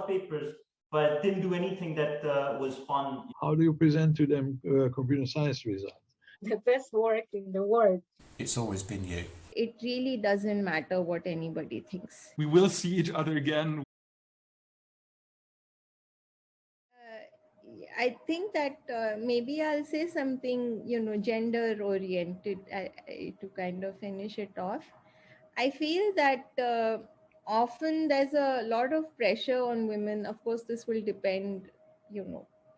of papers, but didn't do anything that was fun. How do you present to them computer science results? The best work in the world. It's always been you. It really doesn't matter what anybody thinks. We will see each other again. I think that maybe I'll say something, gender oriented to kind of finish it off. I feel that often there's a lot of pressure on women. Of course, this will depend,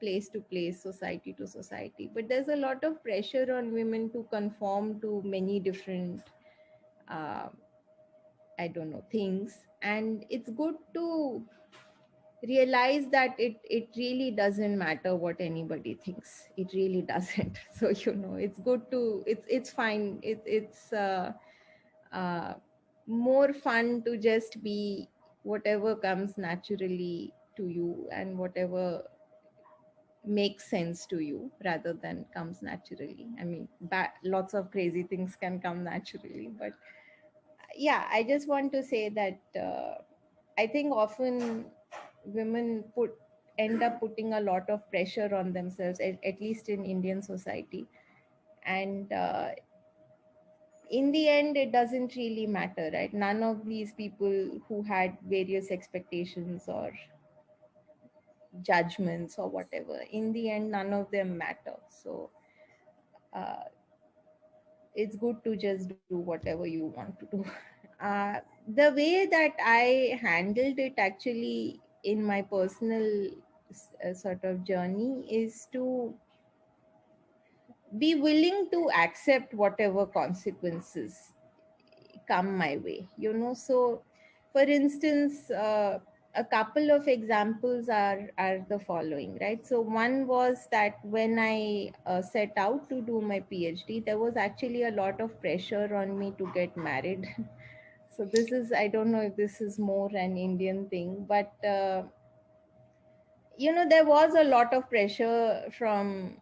place to place, society to society, but there's a lot of pressure on women to conform to many different, things. And it's good to realize that it really doesn't matter what anybody thinks. It really doesn't. So it's good to it's fine. It's more fun to just be whatever comes naturally to you and whatever makes sense to you rather than comes naturally. I mean, lots of crazy things can come naturally, but yeah, I just want to say that I think often women end up putting a lot of pressure on themselves, at least in Indian society. And in the end, it doesn't really matter, right? None of these people who had various expectations or judgments or whatever, in the end, none of them matter. So it's good to just do whatever you want to do. The way that I handled it actually in my personal sort of journey is to be willing to accept whatever consequences come my way, So, for instance, a couple of examples are the following, right? So one was that when I set out to do my PhD, there was actually a lot of pressure on me to get married. So this is, I don't know if this is more an Indian thing, but there was a lot of pressure from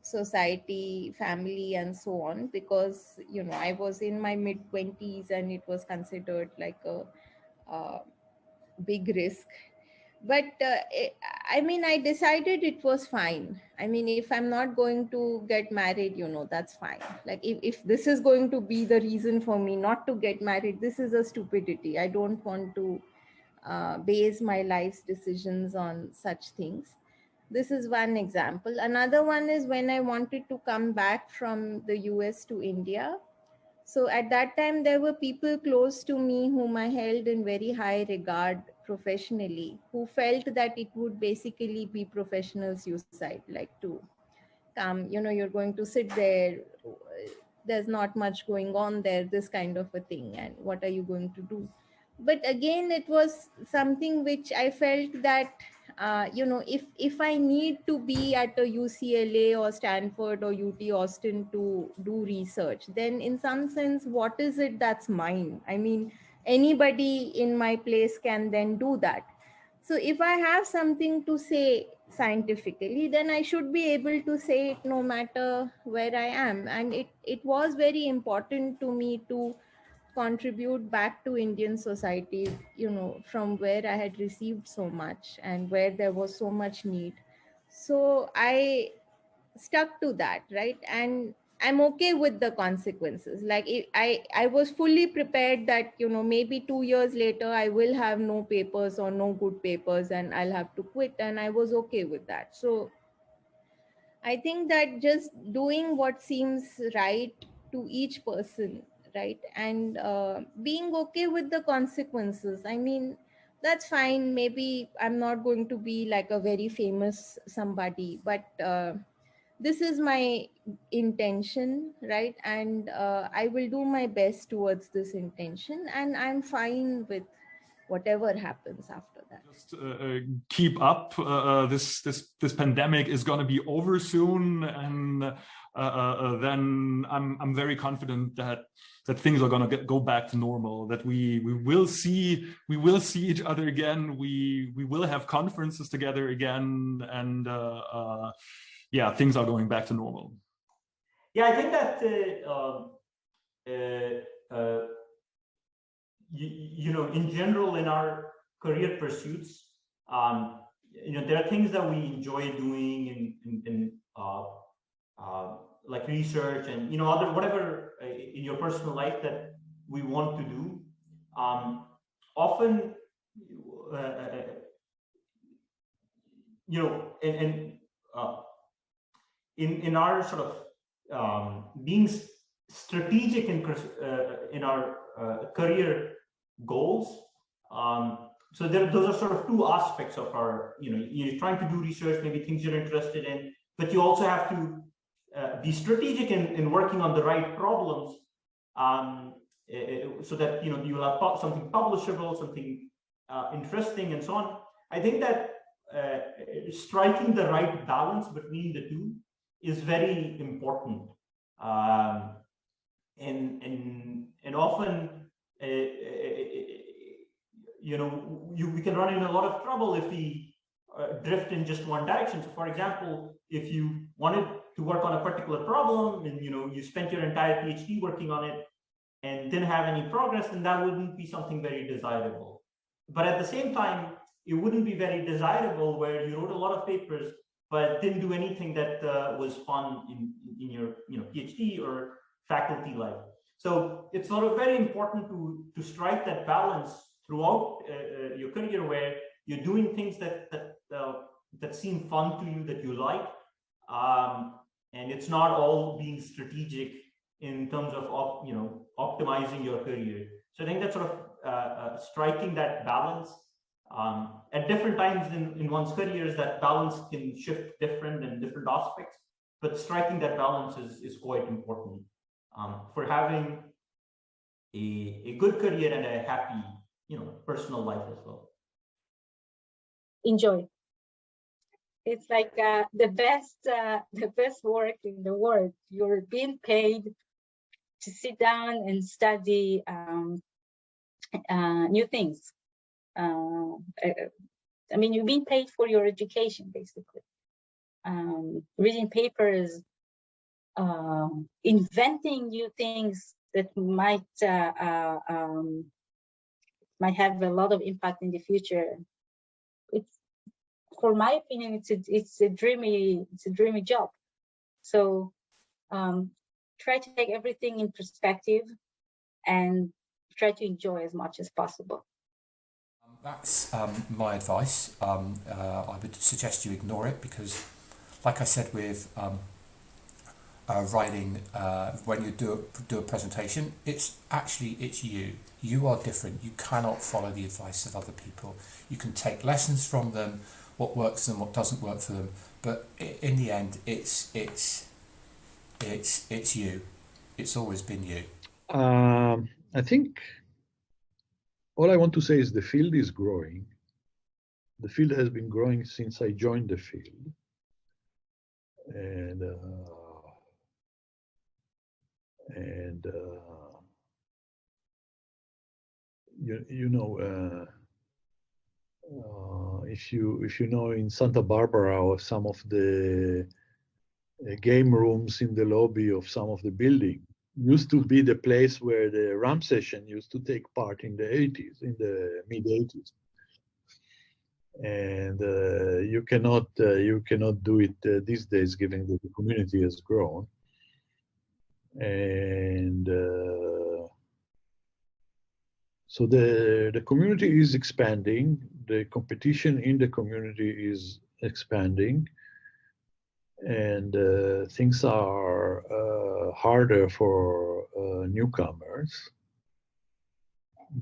society, family, and so on, because, I was in my mid-20s and it was considered like a big risk. But I decided it was fine. I mean, if I'm not going to get married, that's fine. Like if this is going to be the reason for me not to get married, this is a stupidity. I don't want to base my life's decisions on such things. This is one example. Another one is when I wanted to come back from the US to India. So at that time, there were people close to me whom I held in very high regard professionally, who felt that it would basically be professional suicide, like to come, you're going to sit there, there's not much going on there, this kind of a thing, and what are you going to do? But again, it was something which I felt that, if I need to be at a UCLA or Stanford or UT Austin to do research, then in some sense, what is it that's mine? I mean, anybody in my place can then do that. So if I have something to say scientifically, then I should be able to say it no matter where I am. And it was very important to me to contribute back to Indian society, from where I had received so much and where there was so much need. So I stuck to that, right? And I'm okay with the consequences. Like I was fully prepared that, maybe 2 years later, I will have no papers or no good papers and I'll have to quit. And I was okay with that. So I think that just doing what seems right to each person, right? And being okay with the consequences. I mean, that's fine. Maybe I'm not going to be like a very famous somebody, but this is my intention, right? And I will do my best towards this intention, and I'm fine with whatever happens after that. Just keep up. This pandemic is going to be over soon, and then I'm very confident that things are going to go back to normal. That we will see each other again. We will have conferences together again, and yeah, things are going back to normal. Yeah, I think that in general, in our career pursuits, there are things that we enjoy doing in like research and other whatever in your personal life that we want to do. Often, in our sort of being strategic in our career goals. So those are sort of two aspects of our, you're trying to do research, maybe things you're interested in, but you also have to be strategic in working on the right problems, so that you will have something publishable, something interesting, and so on. I think that striking the right balance between the two is very important, and often we can run into a lot of trouble if we drift in just one direction. So, for example, if you wanted to work on a particular problem and you spent your entire PhD working on it and didn't have any progress, then that wouldn't be something very desirable. But at the same time, it wouldn't be very desirable where you wrote a lot of papers but didn't do anything that was fun in your PhD or faculty life. So it's sort of very important to strike that balance throughout your career, where you're doing things that seem fun to you, that you like, and it's not all being strategic in terms of optimizing your career. So I think that sort of striking that balance at different times in one's careers, that balance can shift different in different aspects, but striking that balance is quite important for having a good career and a happy personal life as well. Enjoy. It's like the best work in the world. You're being paid to sit down and study new things. I mean, you're being paid for your education, basically. Reading papers, inventing new things that might have a lot of impact in the future. It's, for my opinion, it's a dreamy job. So try to take everything in perspective and try to enjoy as much as possible. That's my advice. I would suggest you ignore it because, like I said with writing, when you do a presentation, it's you. You are different. You cannot follow the advice of other people. You can take lessons from them, what works for them, what doesn't work for them, but in the end, it's you. It's always been you. I think all I want to say is the field is growing. The field has been growing since I joined the field. And if you know, in Santa Barbara, or some of the game rooms in the lobby of some of the building used to be the place where the RAM session used to take part in the 80s, in the mid 80s. And you cannot do it these days, given that the community has grown. And so the community is expanding. The competition in the community is expanding, and things are harder for newcomers.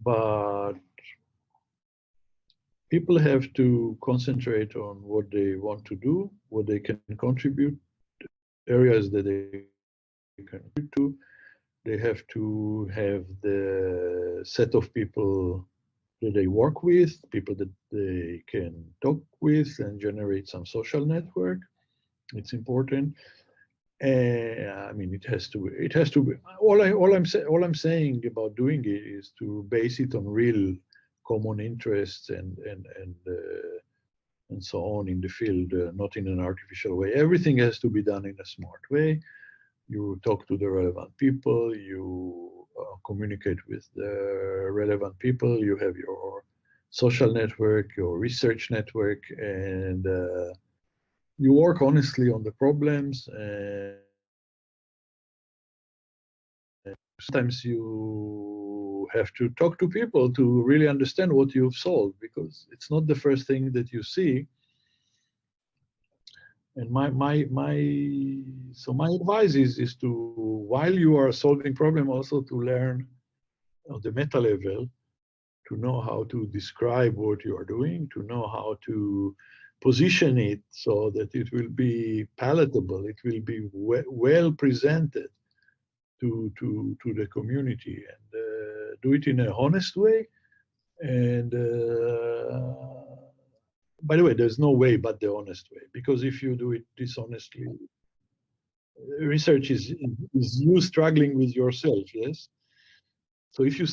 But people have to concentrate on what they want to do, what they can contribute, areas that they can contribute to. They have to have the set of people that they work with, people that they can talk with and generate some social network. It's important. I mean, it has to be. All I'm saying about doing it is to base it on real common interests and so on in the field, not in an artificial way. Everything has to be done in a smart way. You talk to the relevant people, you communicate with the relevant people, you have your social network, your research network, and you work honestly on the problems. And sometimes you have to talk to people to really understand what you've solved, because it's not the first thing that you see. And my advice is to, while you are solving problem, also to learn on the meta level, to know how to describe what you are doing, to know how to position it so that it will be palatable, it will be well presented to the community, and do it in a honest way. And by the way, there's no way but the honest way, because if you do it dishonestly, research is you struggling with yourself, yes? So if you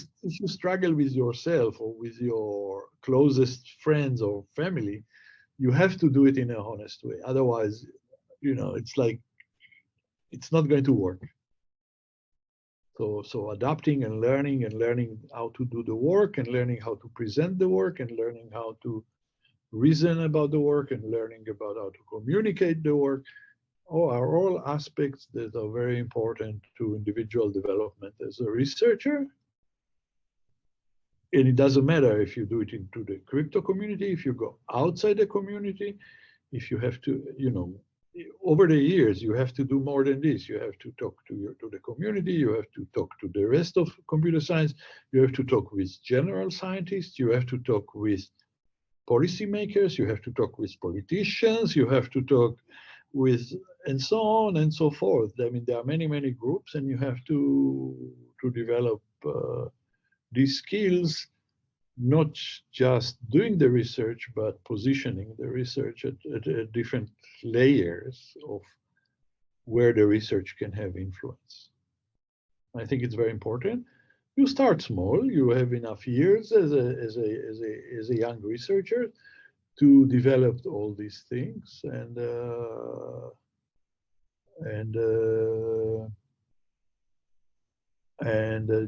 struggle with yourself or with your closest friends or family, you have to do it in a honest way. Otherwise, it's like, it's not going to work. So adapting and learning how to do the work, and learning how to present the work, and learning how to reason about the work, and learning about how to communicate the work, are all aspects that are very important to individual development as a researcher. And it doesn't matter if you do it into the crypto community, if you go outside the community, if you have to, over the years, you have to do more than this. You have to talk to the community, you have to talk to the rest of computer science, you have to talk with general scientists, you have to talk with policymakers, you have to talk with politicians, you have to talk with, and so on and so forth. I mean, there are many, many groups, and you have to develop these skills, not just doing the research, but positioning the research at different layers of where the research can have influence. I think it's very important. You start small. You have enough years as a young researcher to develop all these things, and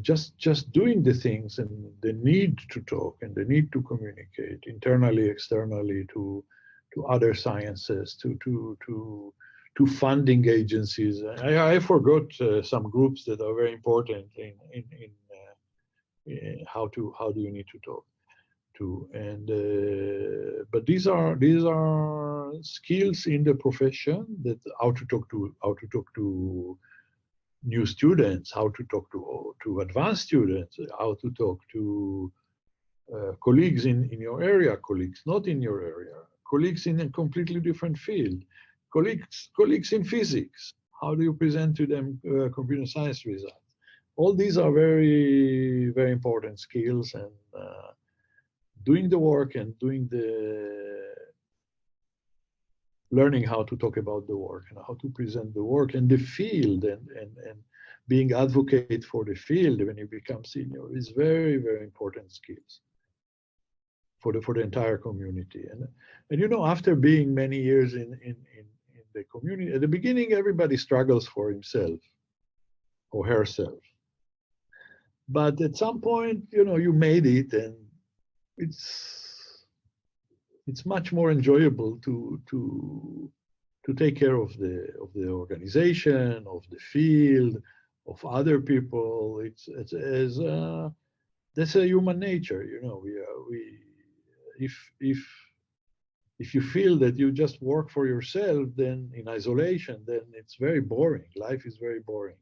just doing the things, and the need to talk, and the need to communicate internally, externally, to other sciences, to funding agencies. I forgot some groups that are very important in how do you need to talk to, and but these are skills in the profession, that how to talk to new students, how to talk to advanced students, how to talk to colleagues in your area, colleagues not in your area, colleagues in a completely different field, colleagues in physics. How do you present to them computer science results? All these are very, very important skills, and doing the work and learning how to talk about the work and how to present the work and the field, and being advocate for the field when you become senior is very, very important skills for the entire community. And after being many years in the community, at the beginning, everybody struggles for himself or herself. But at some point, you made it, and it's much more enjoyable to take care of the organization, of the field, of other people. That's a human nature, if you feel that you just work for yourself, then in isolation, then it's very boring. Life is very boring.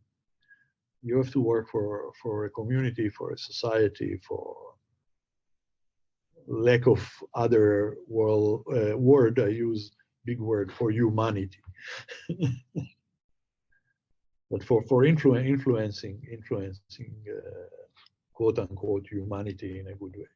You have to work for a community, for a society, for lack of other word, I use big word, for humanity. But for influencing quote unquote humanity in a good way.